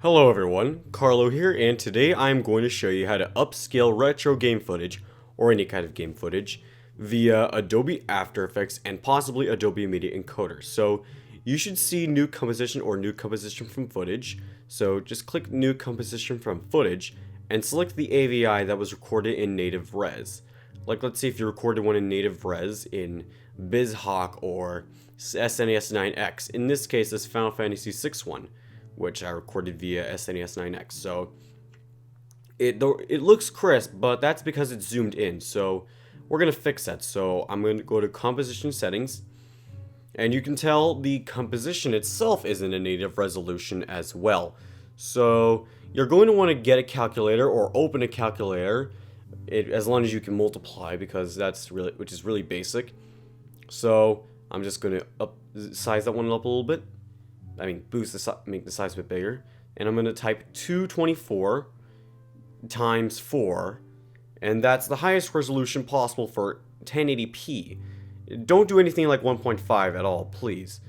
Hello everyone, Carlo here, and today I'm going to show you how to upscale retro game footage, or any kind of game footage, via Adobe After Effects and possibly Adobe Media Encoder. So you should see new composition or new composition from footage. So just click new composition from footage and select the AVI that was recorded in native res. Like let's say if you recorded one in native res in BizHawk or SNES 9X. In this case, this Final Fantasy VI one, which I recorded via SNES 9X. So it looks crisp, but that's because it's zoomed in. So we're gonna fix that. So I'm going to go to composition settings, and you can tell the composition itself is in a native resolution as well. So you're going to want to get a calculator or open a calculator, as long as you can multiply, because which is really basic. So I'm just going to size that one up a little bit. Make the size a bit bigger. And I'm going to type 224 times 4. And that's the highest resolution possible for 1080p. Don't do anything like 1.5 at all, please.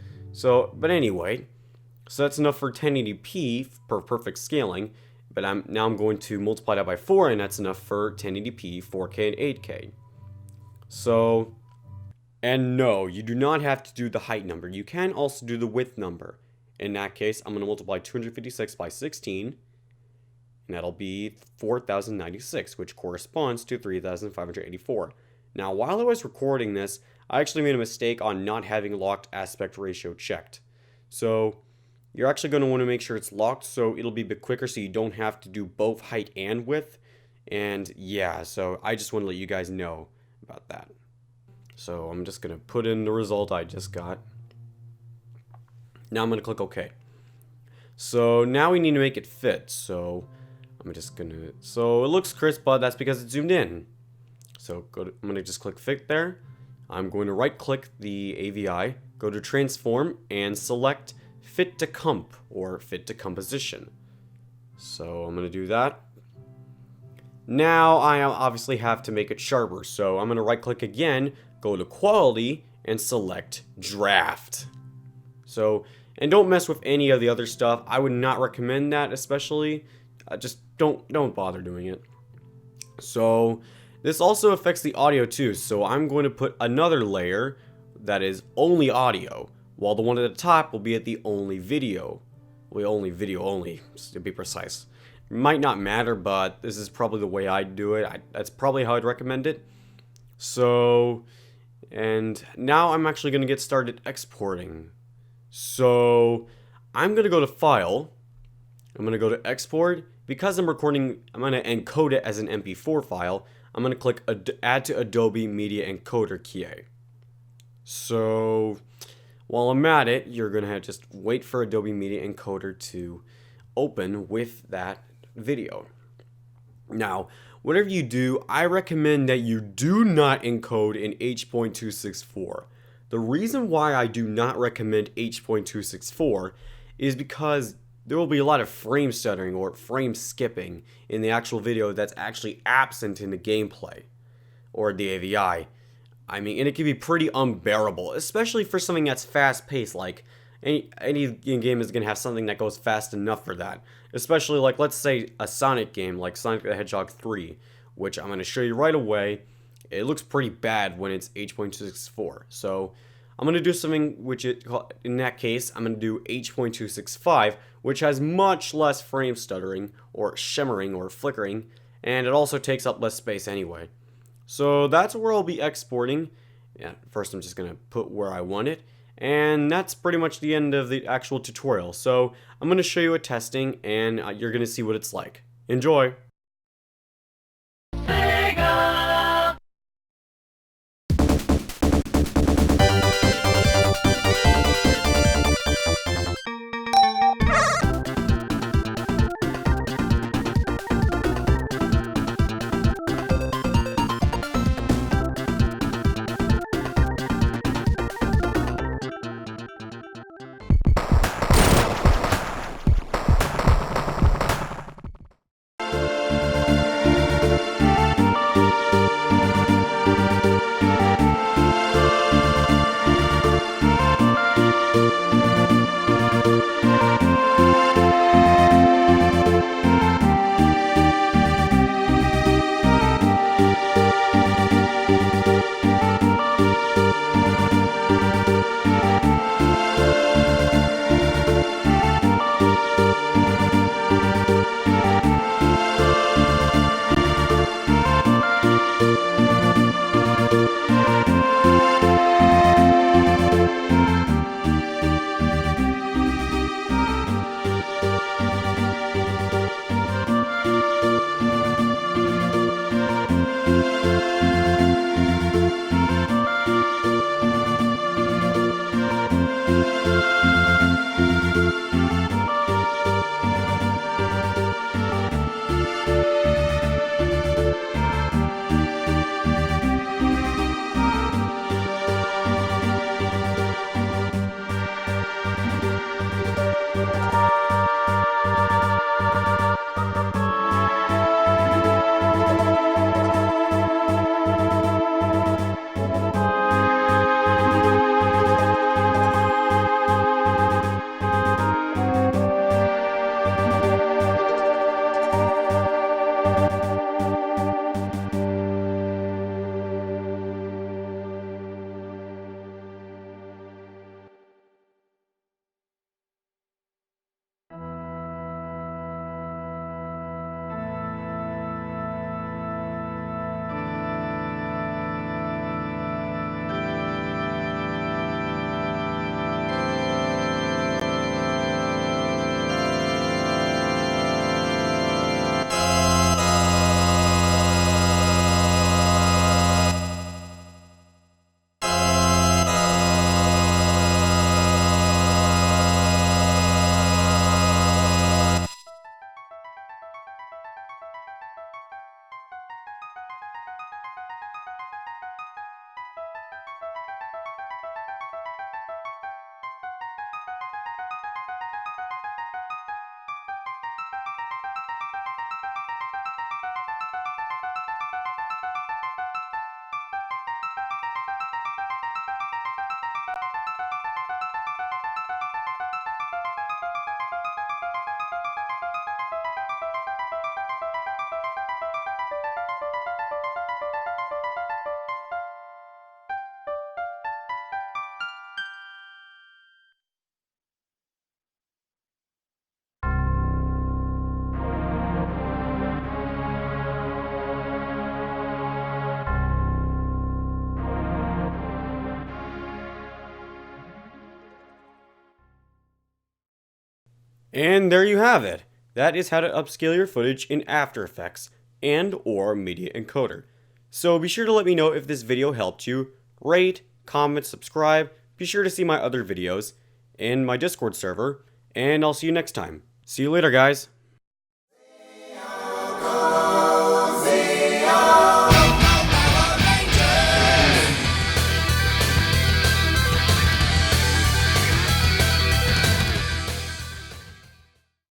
But anyway, so that's enough for 1080p for perfect scaling. But now I'm going to multiply that by 4, and that's enough for 1080p, 4K, and 8K. And no, you do not have to do the height number. You can also do the width number. In that case, I'm going to multiply 256 by 16, and that'll be 4,096, which corresponds to 3,584. Now, while I was recording this, I actually made a mistake on not having locked aspect ratio checked. So you're actually going to want to make sure it's locked so it'll be a bit quicker, so you don't have to do both height and width. And yeah, so I just want to let you guys know about that. So I'm just going to put in the result I just got. Now I'm going to click OK. So now we need to make it fit. So so it looks crisp, but that's because it's zoomed in. So I'm going to just click fit there. I'm going to right click the AVI, go to transform, and select fit to comp or fit to composition. So I'm going to do that. Now I obviously have to make it sharper. So I'm going to right click again, go to quality, and select draft. And don't mess with any of the other stuff. I would not recommend that, especially. Just don't bother doing it. So this also affects the audio too. So I'm going to put another layer that is only audio, while the one at the top will be at the only video. Only, to be precise. It might not matter, but this is probably the way I do it. That's probably how I'd recommend it. And now I'm actually going to get started exporting. So I'm going to go to File. I'm going to go to Export. Because I'm recording, I'm going to encode it as an MP4 file. I'm going to click Add to Adobe Media Encoder key. So while I'm at it, you're going to just wait for Adobe Media Encoder to open with that video. Now, whatever you do, I recommend that you do not encode in H.264. The reason why I do not recommend H.264 is because there will be a lot of frame stuttering or frame skipping in the actual video that's actually absent in the gameplay or the AVI. And it can be pretty unbearable, especially for something that's fast-paced. Like any game is going to have something that goes fast enough for that. Especially like, let's say, a Sonic game like Sonic the Hedgehog 3, which I'm going to show you right away. It looks pretty bad when it's H.264. So I'm going to do something in that case, I'm going to do H.265, which has much less frame stuttering or shimmering or flickering, and it also takes up less space anyway. So that's where I'll be exporting. First I'm just going to put where I want it, and that's pretty much the end of the actual tutorial. So I'm going to show you a testing, and you're going to see what it's like. Enjoy! And there you have it. That is how to upscale your footage in After Effects and or Media Encoder. So be sure to let me know if this video helped you. Rate, comment, subscribe. Be sure to see my other videos and my Discord server. And I'll see you next time. See you later, guys.